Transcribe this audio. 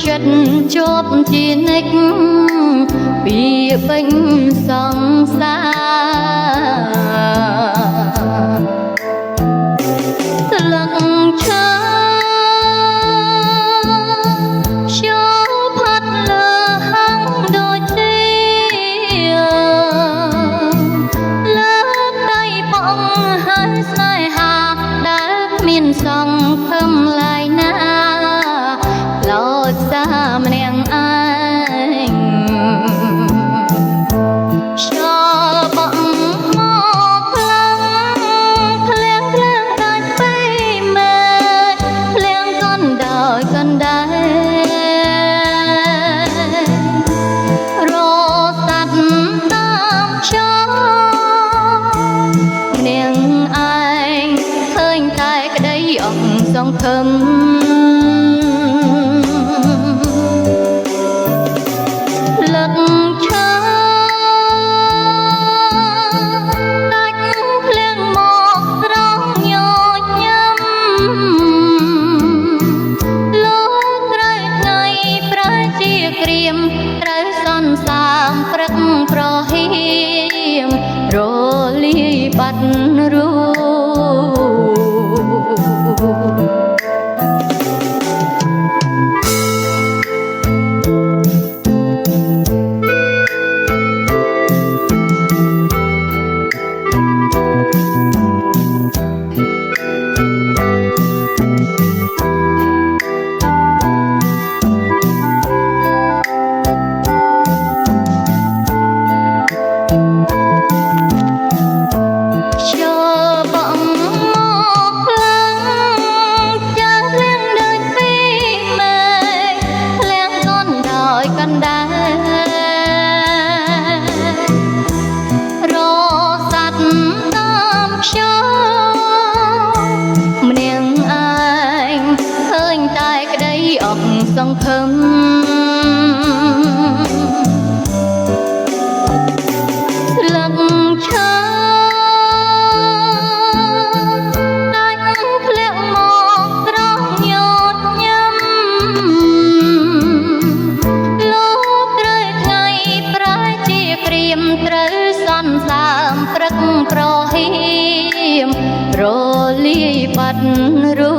ចិត្តជាប់ជានិច្ចពីបេញសង្សារស្លឹកឈើចូលផាត់លើហាំងដូចជាលើដៃបងហើយស្នេហាដែលគ្មានសង្ឃឹមឡើយណាលោចសាម្នាក់ឯងឈរបងមកខ្លាំងភ្លៀងដាច់ពេលមេភ្លៀងកណ្ដោយកណ្ដែរស័តតាមចោនាងឯងឃើញតែក្តីអង្សង្ឃឹមត្រូវសន្សាមព្រឹកប្រហៀមរលាយបាត់រូសង្ឃឹមស្លឹកឈើដាច់ធ្លាក់មកត្រង់ញត់ញឹមលោកត្រូវថ្ងៃប្រែជាក្រៀមត្រូវសន្សាមព្រឹកប្រហៀមរលាយបាត់រូ